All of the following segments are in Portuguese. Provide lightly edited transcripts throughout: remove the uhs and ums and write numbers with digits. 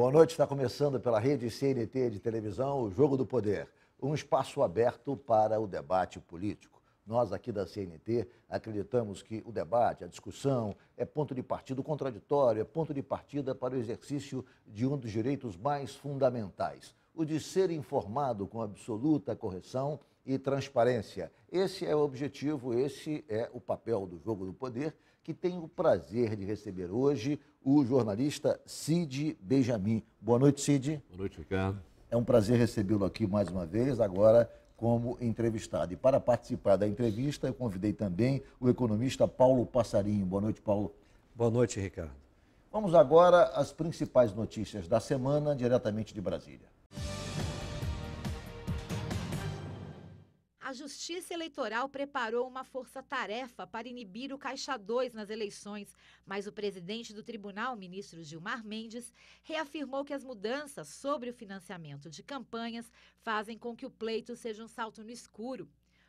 Boa noite, está começando pela rede CNT de televisão, o Jogo do Poder, um espaço aberto para o debate político. Nós aqui da CNT acreditamos que o debate, a discussão é ponto de partida, o contraditório é ponto de partida para o exercício de um dos direitos mais fundamentais, o de ser informado com absoluta correção e transparência. Esse é o objetivo, esse é o papel do Jogo do Poder, que tenho o prazer de receber hoje o jornalista Cid Benjamin. Boa noite, Cid. Boa noite, Ricardo. É um prazer recebê-lo aqui mais uma vez, agora como entrevistado. E para participar da entrevista, eu convidei também o economista Paulo Passarinho. Boa noite, Paulo. Boa noite, Ricardo. Vamos agora às principais notícias da semana, diretamente de Brasília. A Justiça Eleitoral preparou uma força-tarefa para inibir o Caixa 2 nas eleições, mas o presidente do tribunal, ministro Gilmar Mendes, reafirmou que as mudanças sobre o financiamento de campanhas fazem com que o pleito seja um salto no escuro.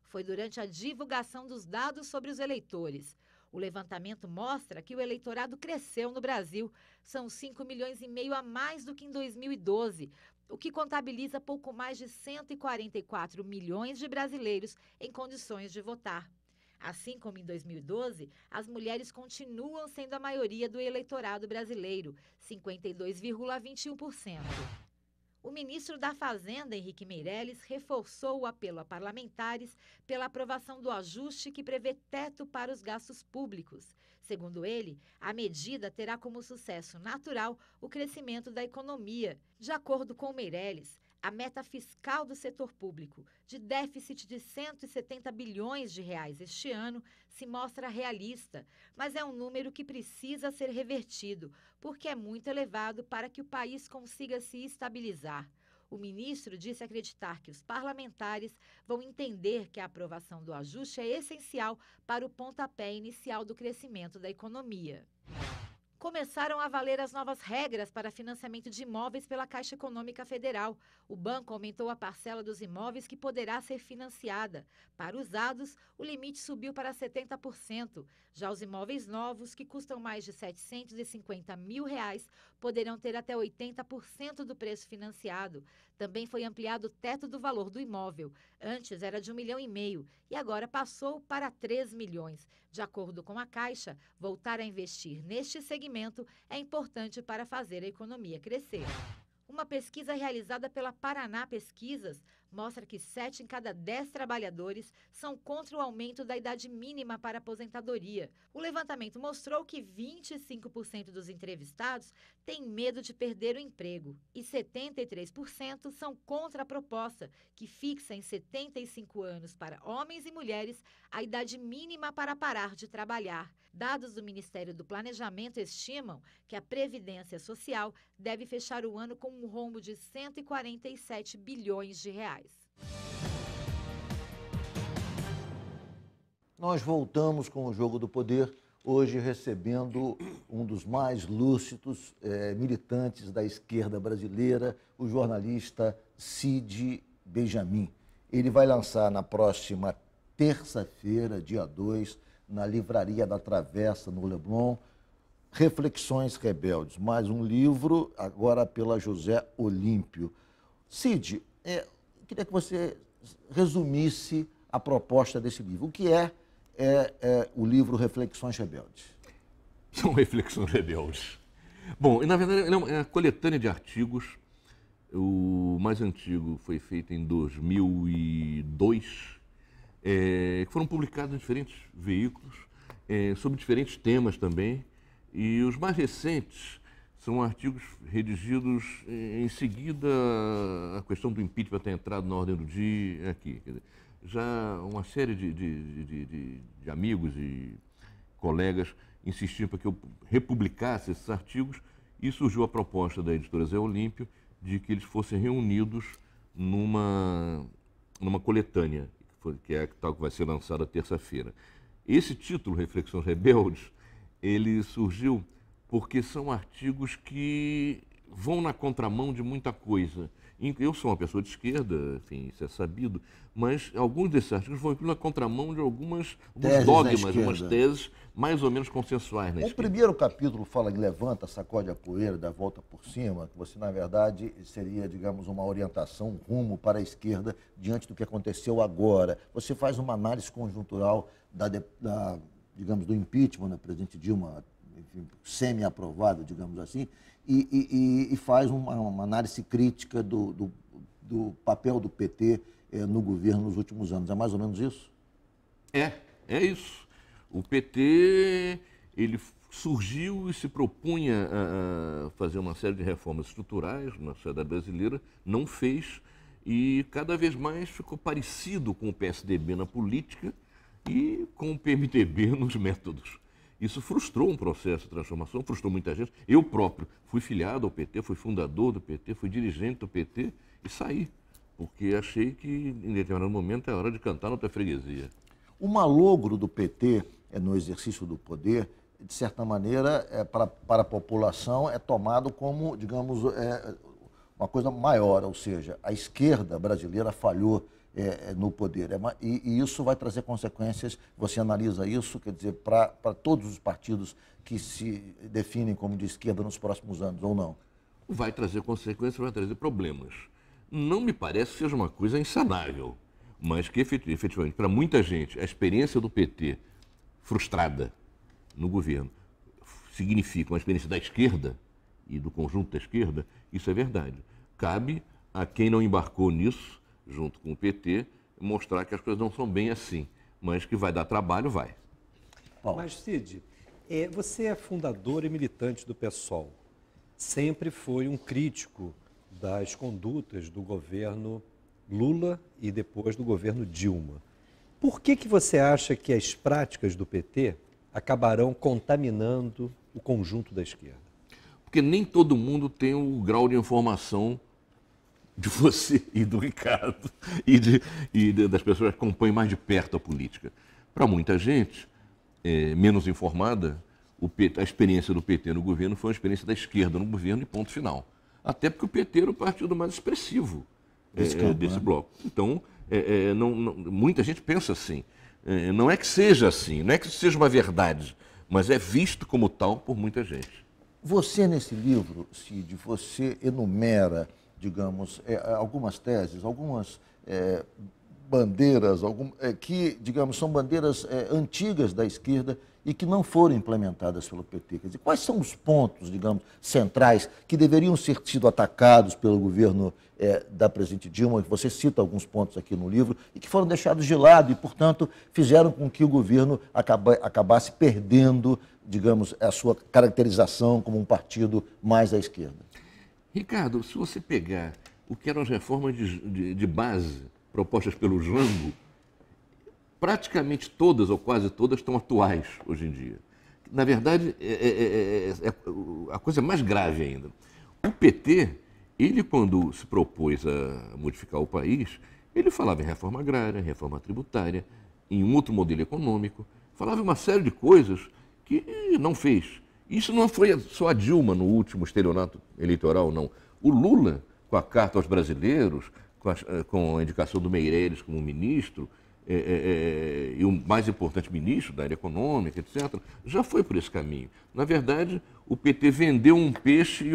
Foi durante a divulgação dos dados sobre os eleitores. O levantamento mostra que o eleitorado cresceu no Brasil. São 5,5 milhões a mais do que em 2012, o que contabiliza pouco mais de 144 milhões de brasileiros em condições de votar. Assim como em 2012, as mulheres continuam sendo a maioria do eleitorado brasileiro, 52,21%. O ministro da Fazenda, Henrique Meirelles, reforçou o apelo a parlamentares pela aprovação do ajuste que prevê teto para os gastos públicos. Segundo ele, a medida terá como sucesso natural o crescimento da economia. De acordo com Meirelles, a meta fiscal do setor público, de déficit de 170 bilhões de reais este ano, se mostra realista, mas é um número que precisa ser revertido, porque é muito elevado para que o país consiga se estabilizar. O ministro disse acreditar que os parlamentares vão entender que a aprovação do ajuste é essencial para o pontapé inicial do crescimento da economia. Começaram a valer as novas regras para financiamento de imóveis pela Caixa Econômica Federal. O banco aumentou a parcela dos imóveis que poderá ser financiada. Para usados, o limite subiu para 70%. Já os imóveis novos, que custam mais de R$ 750 mil, poderão ter até 80% do preço financiado. Também foi ampliado o teto do valor do imóvel. Antes era de 1,5 milhão e agora passou para 3 milhões. De acordo com a Caixa, voltar a investir neste segmento é importante para fazer a economia crescer. Uma pesquisa realizada pela Paraná Pesquisas mostra que 7 em cada 10 trabalhadores são contra o aumento da idade mínima para aposentadoria. O levantamento mostrou que 25% dos entrevistados têm medo de perder o emprego e 73% são contra a proposta, que fixa em 75 anos para homens e mulheres a idade mínima para parar de trabalhar. Dados do Ministério do Planejamento estimam que a Previdência Social deve fechar o ano com um rombo de 147 bilhões de reais. Nós voltamos com o Jogo do Poder, hoje recebendo um dos mais lúcidos militantes da esquerda brasileira, o jornalista Cid Benjamin. Ele vai lançar na próxima terça-feira, dia 2, na Livraria da Travessa, no Leblon, Reflexões Rebeldes, mais um livro, agora pela José Olímpio. Cid, queria que você resumisse a proposta desse livro. O que é o livro Reflexões Rebeldes? São reflexões rebeldes. Bom, na verdade, é uma coletânea de artigos. O mais antigo foi feito em 2002, que foram publicados em diferentes veículos, sobre diferentes temas também. E os mais recentes são artigos redigidos em seguida a questão do impeachment ter entrado na ordem do dia aqui. Quer dizer, já uma série de amigos e colegas insistiam para que eu republicasse esses artigos e surgiu a proposta da editora Zé Olímpio de que eles fossem reunidos numa coletânea, que é a tal que vai ser lançada terça-feira. Esse título, Reflexões Rebeldes, ele surgiu porque são artigos que vão na contramão de muita coisa. Eu sou uma pessoa de esquerda, enfim, isso é sabido, mas alguns desses artigos vão na contramão de alguns dogmas, umas teses mais ou menos consensuais na esquerda. O primeiro capítulo fala em levanta, sacode a poeira, dá a volta por cima, que você, na verdade, seria, digamos, uma orientação, um rumo para a esquerda diante do que aconteceu agora. Você faz uma análise conjuntural digamos, do impeachment da presidente Dilma, enfim, semi-aprovado, digamos assim, e faz uma análise crítica do papel do PT no governo nos últimos anos. É mais ou menos isso? É isso. O PT, ele surgiu e se propunha a fazer uma série de reformas estruturais na sociedade brasileira, não fez, e cada vez mais ficou parecido com o PSDB na política e com o PMDB nos métodos. Isso frustrou um processo de transformação, frustrou muita gente. Eu próprio fui filiado ao PT, fui fundador do PT, fui dirigente do PT e saí, porque achei que em determinado momento é hora de cantar na outra freguesia. O malogro do PT no exercício do poder, de certa maneira, para a população, é tomado como, digamos, uma coisa maior, ou seja, a esquerda brasileira falhou no poder. E isso vai trazer consequências, você analisa isso, quer dizer, para todos os partidos que se definem como de esquerda nos próximos anos, ou não? Vai trazer consequências, vai trazer problemas. Não me parece que seja uma coisa insanável, mas que efetivamente, para muita gente, a experiência do PT frustrada no governo significa uma experiência da esquerda e do conjunto da esquerda, isso é verdade. Cabe a quem não embarcou nisso, junto com o PT, mostrar que as coisas não são bem assim, mas que vai dar trabalho, vai. Paulo. Mas, Cid, você é fundador e militante do PSOL. Sempre foi um crítico das condutas do governo Lula e depois do governo Dilma. Por que você acha que as práticas do PT acabarão contaminando o conjunto da esquerda? Porque nem todo mundo tem o grau de informação de você e do Ricardo e das pessoas que acompanham mais de perto a política. Para muita gente menos informada, a experiência do PT no governo foi uma experiência da esquerda no governo e ponto final. Até porque o PT era o partido mais expressivo desse bloco. Então, muita gente pensa assim. Não é que seja assim, não é que seja uma verdade, mas é visto como tal por muita gente. Você, nesse livro, Cid, você enumera, digamos, algumas teses, algumas bandeiras, que, digamos, são bandeiras antigas da esquerda e que não foram implementadas pelo PT. Quer dizer, quais são os pontos, digamos, centrais que deveriam ser sido atacados pelo governo da presidente Dilma? Você cita alguns pontos aqui no livro e que foram deixados de lado e, portanto, fizeram com que o governo acabasse perdendo, digamos, a sua caracterização como um partido mais à esquerda. Ricardo, se você pegar o que eram as reformas de base propostas pelo Jango, praticamente todas ou quase todas estão atuais hoje em dia. Na verdade, a coisa mais grave ainda. O PT, ele quando se propôs a modificar o país, ele falava em reforma agrária, reforma tributária, em um outro modelo econômico, falava uma série de coisas que não fez. Isso não foi só a Dilma no último estelionato eleitoral, não. O Lula, com a carta aos brasileiros, com a indicação do Meirelles como ministro, e o mais importante ministro da área econômica, etc., já foi por esse caminho. Na verdade, o PT vendeu um peixe e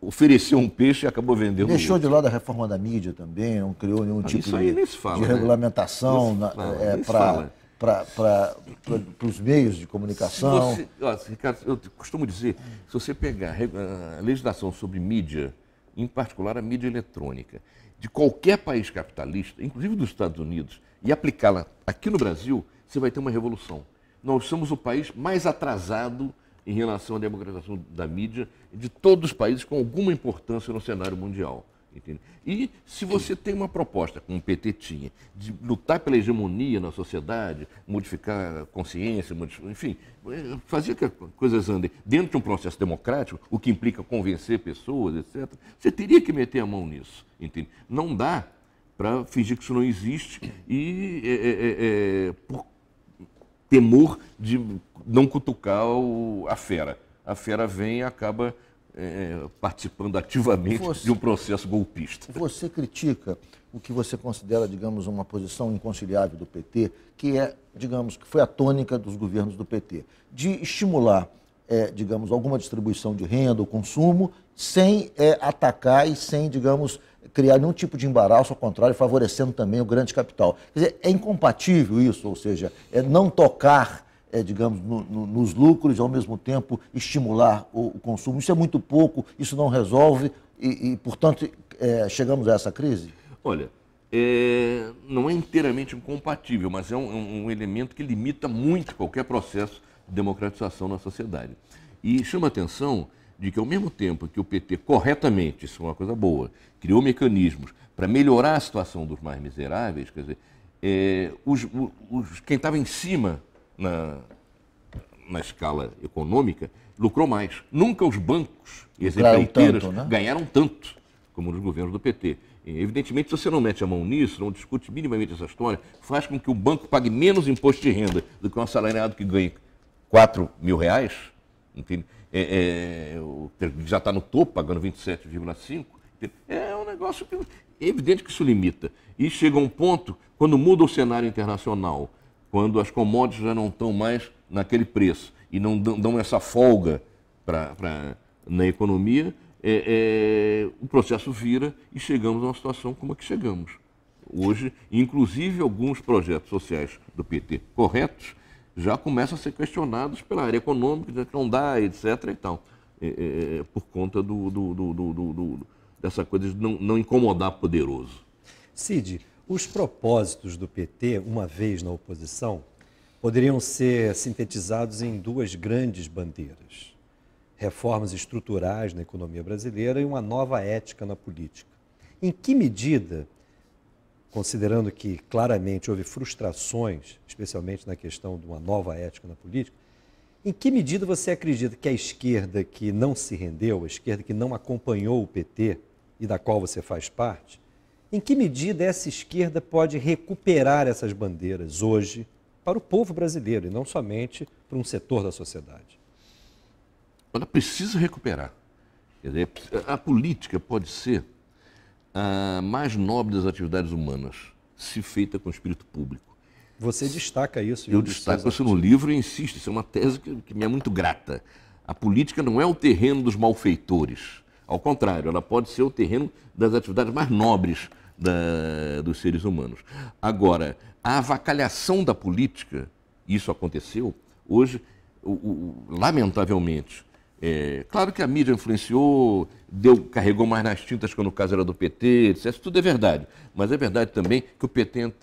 ofereceu um peixe e acabou vendendo Deixou outro. de lado a reforma da mídia também, não criou nenhum tipo de né? regulamentação para os meios de comunicação. Ricardo, eu costumo dizer, se você pegar a legislação sobre mídia, em particular a mídia eletrônica, de qualquer país capitalista, inclusive dos Estados Unidos, e aplicá-la aqui no Brasil, você vai ter uma revolução. Nós somos o país mais atrasado em relação à democratização da mídia de todos os países com alguma importância no cenário mundial. Entende? E se você tem uma proposta, como o PT tinha, de lutar pela hegemonia na sociedade, modificar a consciência, enfim, fazer que as coisas andem dentro de um processo democrático, o que implica convencer pessoas, etc., você teria que meter a mão nisso. Entende? Não dá para fingir que isso não existe e por temor de não cutucar a fera. a fera vem e acaba participando ativamente de um processo golpista. Você critica o que você considera, digamos, uma posição inconciliável do PT, que é, digamos, que foi a tônica dos governos do PT, de estimular, digamos, alguma distribuição de renda ou consumo, sem atacar e sem, digamos, criar nenhum tipo de embaraço, ao contrário, favorecendo também o grande capital. Quer dizer, é incompatível isso, ou seja, não tocar, digamos, nos lucros e, ao mesmo tempo, estimular o consumo. Isso é muito pouco, isso não resolve e portanto, chegamos a essa crise? Olha, não é inteiramente incompatível, mas é um elemento que limita muito qualquer processo de democratização na sociedade. E chama a atenção de que, ao mesmo tempo que o PT corretamente, isso é uma coisa boa, criou mecanismos para melhorar a situação dos mais miseráveis, quer dizer, quem estava em cima na escala econômica lucrou mais. Nunca os bancos e as empreiteiras ganharam tanto como nos governos do PT. E, evidentemente, se você não mete a mão nisso, não discute minimamente essa história, faz com que o banco pague menos imposto de renda do que um assalariado que ganha R$4.000, entende? Já está no topo, pagando 27,5. É um negócio que é evidente que isso limita. E chega a um ponto, quando muda o cenário internacional, quando as commodities já não estão mais naquele preço e não dão essa folga na economia, o processo vira e chegamos a uma situação como a que chegamos. Hoje, inclusive, alguns projetos sociais do PT corretos já começam a ser questionados pela área econômica, que não dá, etc. e tal, por conta dessa coisa de não incomodar poderoso. Cid, os propósitos do PT, uma vez na oposição, poderiam ser sintetizados em duas grandes bandeiras: reformas estruturais na economia brasileira e uma nova ética na política. Em que medida, considerando que claramente houve frustrações, especialmente na questão de uma nova ética na política, em que medida você acredita que a esquerda que não se rendeu, a esquerda que não acompanhou o PT e da qual você faz parte, em que medida essa esquerda pode recuperar essas bandeiras hoje para o povo brasileiro e não somente para um setor da sociedade? Ela precisa recuperar. Quer dizer, a política pode ser a mais nobre das atividades humanas, se feita com espírito público. Você destaca isso. Eu destaco isso no livro e insisto, isso é uma tese que me é muito grata. A política não é o terreno dos malfeitores. Ao contrário, ela pode ser o terreno das atividades mais nobres dos seres humanos. Agora, a avacalhação da política, isso aconteceu, hoje, lamentavelmente, claro que a mídia influenciou, carregou mais nas tintas quando o caso era do PT, etc. Tudo é verdade. Mas é verdade também que o PT,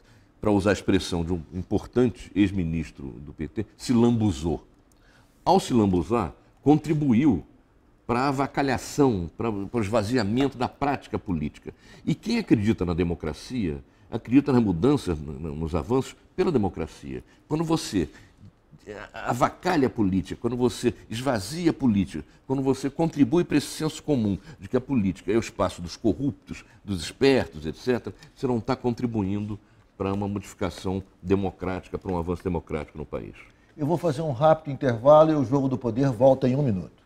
para usar a expressão de um importante ex-ministro do PT, se lambuzou. Ao se lambuzar, contribuiu para a avacalhação, para o esvaziamento da prática política. E quem acredita na democracia, acredita na mudança, nos avanços pela democracia. Quando você avacalha a política, quando você esvazia a política, quando você contribui para esse senso comum de que a política é o espaço dos corruptos, dos espertos, etc., você não está contribuindo para uma modificação democrática, para um avanço democrático no país. Eu vou fazer um rápido intervalo e o Jogo do Poder volta em 1 minuto.